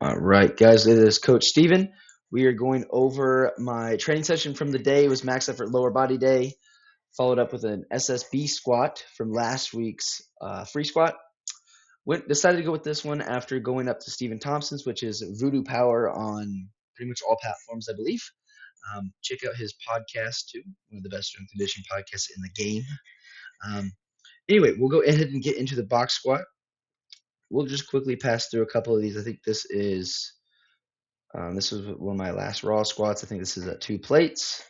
All right, guys, it is Coach Steven. We are going over my training session from the day. It was max effort lower body day, followed up with an SSB squat from last week's free squat. Decided to go with this one after going up to Stephen Thompson's, which is Voodoo Power on pretty much all platforms, I believe. Check out his podcast too, one of the best strength conditioning podcasts in the game. Anyway, we'll go ahead and get into the box squat. We'll just quickly pass through a couple of these. I think this was one of my last raw squats. I think this is at 2 plates.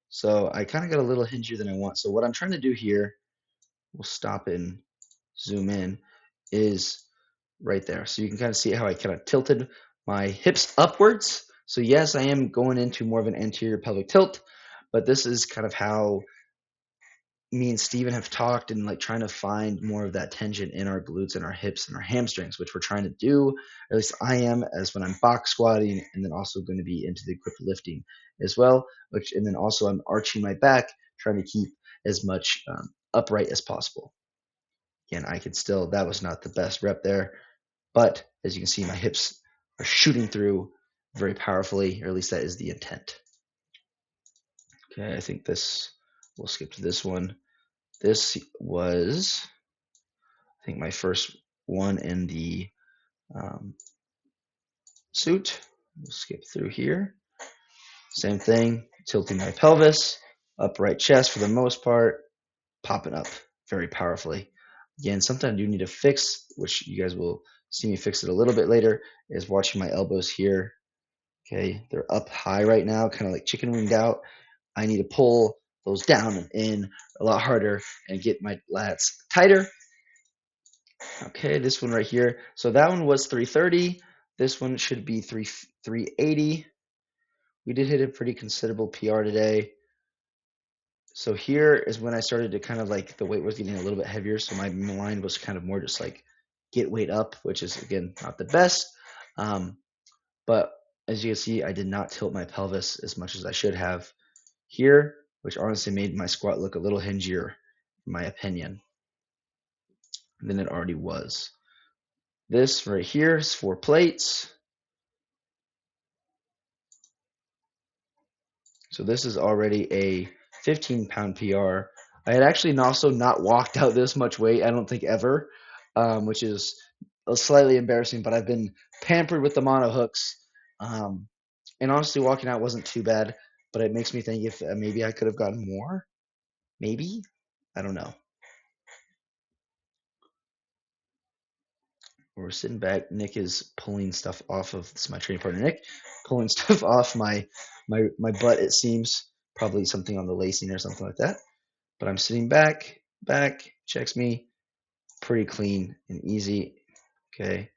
So I kind of got a little hingier than I want. So what I'm trying to do here, we'll stop and zoom in, is right there. So you can kind of see how I kind of tilted my hips upwards. So yes, I am going into more of an anterior pelvic tilt, but this is kind of how me and Steven have talked and like trying to find more of that tension in our glutes and our hips and our hamstrings, which we're trying to do. At least I am, as when I'm box squatting, and then also going to be into the equipped lifting as well. And then also I'm arching my back, trying to keep as much upright as possible. Again, that was not the best rep there, but as you can see, my hips are shooting through very powerfully, or at least that is the intent. Okay, I think we'll skip to this one. This was, I think, my first one in the suit. We'll skip through here. Same thing, tilting my pelvis, upright chest for the most part, popping up very powerfully. Again, something I do need to fix, which you guys will see me fix it a little bit later, is watching my elbows here. Okay, they're up high right now, kind of like chicken winged out. I need to pull those down and in a lot harder and get my lats tighter. Okay, this one right here. So that one was 330. This one should be 380. We did hit a pretty considerable PR today. So here is when I started to kind of like the weight was getting a little bit heavier. So my mind was kind of more just like get weight up, which is again not the best. But as you can see, I did not tilt my pelvis as much as I should have here, which honestly made my squat look a little hingier, in my opinion, than it already was. This right here is 4 plates. So this is already a 15-pound PR. I had actually also not walked out this much weight, I don't think ever, which is slightly embarrassing, but I've been pampered with the mono hooks. And honestly, walking out wasn't too bad, but it makes me think if maybe I could have gotten more. Maybe. I don't know. We're sitting back. Nick is pulling stuff off of, this is my training partner, Nick, pulling stuff off my butt, it seems. Probably something on the lacing or something like that. But I'm sitting back, checks me, pretty clean and easy. Okay.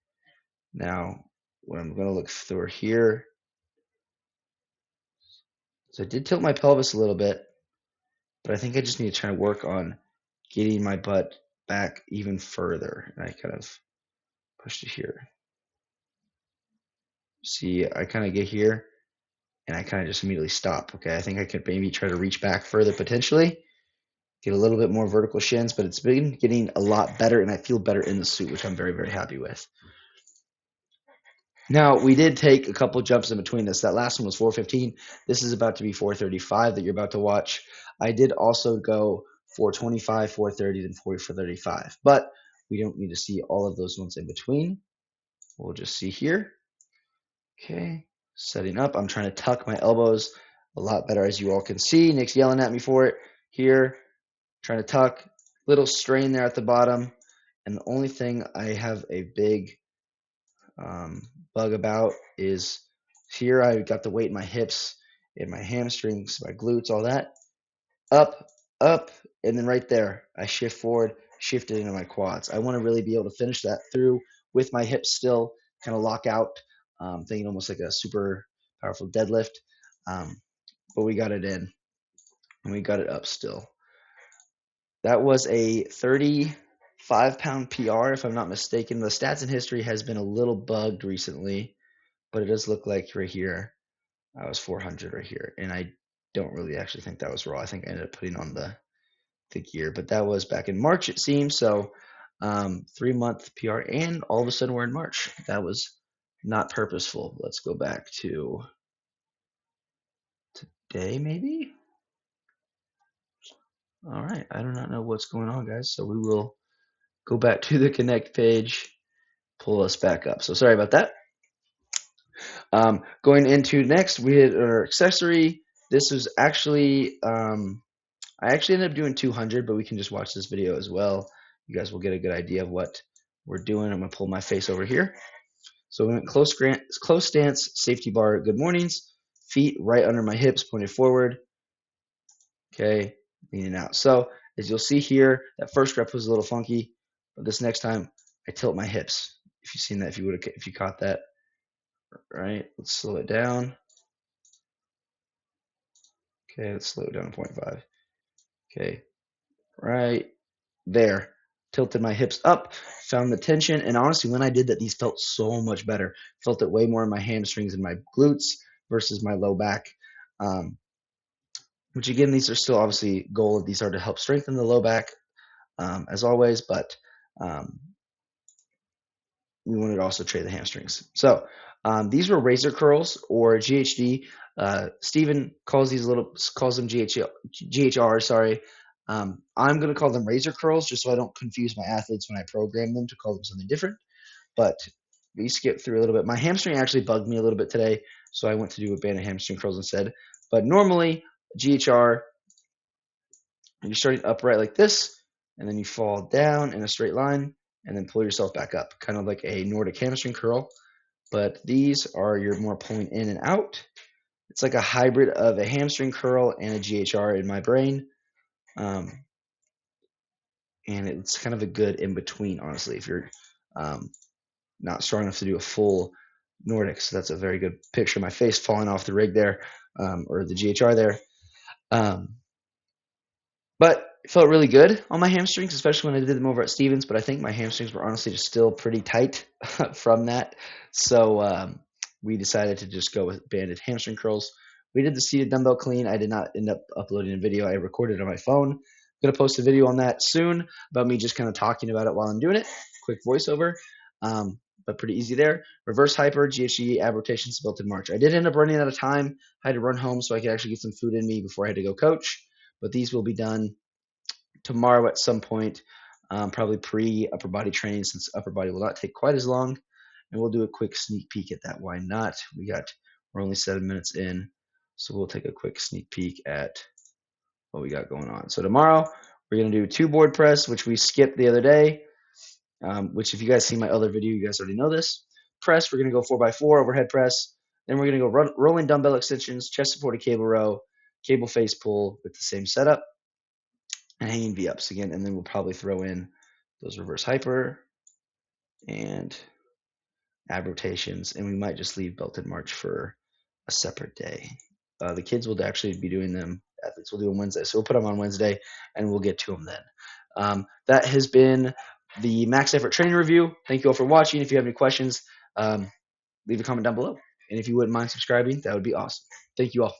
Now, what I'm going to look through here. So I did tilt my pelvis a little bit, but I think I just need to try to work on getting my butt back even further. And I kind of pushed it here. See, I kind of get here and I kind of just immediately stop. Okay, I think I could maybe try to reach back further potentially, get a little bit more vertical shins, but it's been getting a lot better and I feel better in the suit, which I'm very, very happy with. Now, we did take a couple jumps in between this. That last one was 415. This is about to be 435 that you're about to watch. I did also go 425, 430, then 435, but we don't need to see all of those ones in between. We'll just see here. Okay, setting up. I'm trying to tuck my elbows a lot better, as you all can see. Nick's yelling at me for it here. Trying to tuck. Little strain there at the bottom. And the only thing I have a big bug about is here I got the weight in my hips, in my hamstrings, my glutes, all that. Up, and then right there, I shift forward, shift it into my quads. I want to really be able to finish that through with my hips still kind of lock out, thinking almost like a super powerful deadlift. But we got it in, and we got it up still. That was a 35-pound PR, if I'm not mistaken. The stats and history has been a little bugged recently, but it does look like right here, I was 400 right here, and I don't really actually think that was raw. I think I ended up putting on the gear, but that was back in March, it seems. So 3-month PR, and all of a sudden we're in March. That was not purposeful. Let's go back to today, maybe. All right, I do not know what's going on, guys. So we will go back to the Connect page, pull us back up. So sorry about that. Going into next, we had our accessory. This was actually, I actually ended up doing 200, but we can just watch this video as well. You guys will get a good idea of what we're doing. I'm gonna pull my face over here. So we went close stance, safety bar, good mornings, feet right under my hips, pointed forward. Okay, leaning out. So as you'll see here, that first rep was a little funky, but this next time I tilt my hips. If you've seen that, if you caught that, right? Let's slow it down. Okay, let's slow it down to 0.5. Okay, right there. Tilted my hips up, found the tension, and honestly, when I did that, these felt so much better. Felt it way more in my hamstrings and my glutes versus my low back. Which again, these are still obviously goal of these are to help strengthen the low back, as always, but we wanted to also trade the hamstrings. So these were razor curls or GHD. Steven calls them GHR. Sorry. I'm going to call them razor curls just so I don't confuse my athletes when I program them to call them something different. But we skip through a little bit. My hamstring actually bugged me a little bit today, so I went to do a band of hamstring curls instead. But normally, GHR, you're starting upright like this, and then you fall down in a straight line, and then pull yourself back up, kind of like a Nordic hamstring curl. But these are your more pulling in and out. It's like a hybrid of a hamstring curl and a GHR in my brain. And it's kind of a good in between, honestly, if you're not strong enough to do a full Nordic. So that's a very good picture of my face falling off the rig there, or the GHR there. But it felt really good on my hamstrings, especially when I did them over at Stevens. But I think my hamstrings were honestly just still pretty tight from that. So we decided to just go with banded hamstring curls. We did the seated dumbbell clean. I did not end up uploading a video. I recorded it on my phone. I'm going to post a video on that soon about me just kind of talking about it while I'm doing it. Quick voiceover, but pretty easy there. Reverse hyper, GHG, ab rotations built in March. I did end up running out of time. I had to run home so I could actually get some food in me before I had to go coach. But these will be done tomorrow at some point, probably pre-upper body training, since upper body will not take quite as long. And we'll do a quick sneak peek at that. Why not? We're only 7 minutes in, so we'll take a quick sneak peek at what we got going on. So tomorrow we're going to do 2 board press, which we skipped the other day, which if you guys see my other video, you guys already know this. Press, we're going to go 4x4 overhead press. Then we're going to go rolling dumbbell extensions, chest supported cable row, cable face pull with the same setup, and hanging V-ups again. And then we'll probably throw in those reverse hyper and ab rotations, and we might just leave belted march for a separate day. The kids will actually be doing them. Athletes will do them Wednesday, so we'll put them on Wednesday, and we'll get to them then. That has been the max effort training review. Thank you all for watching. If you have any questions, leave a comment down below, and if you wouldn't mind subscribing, that would be awesome. Thank you all.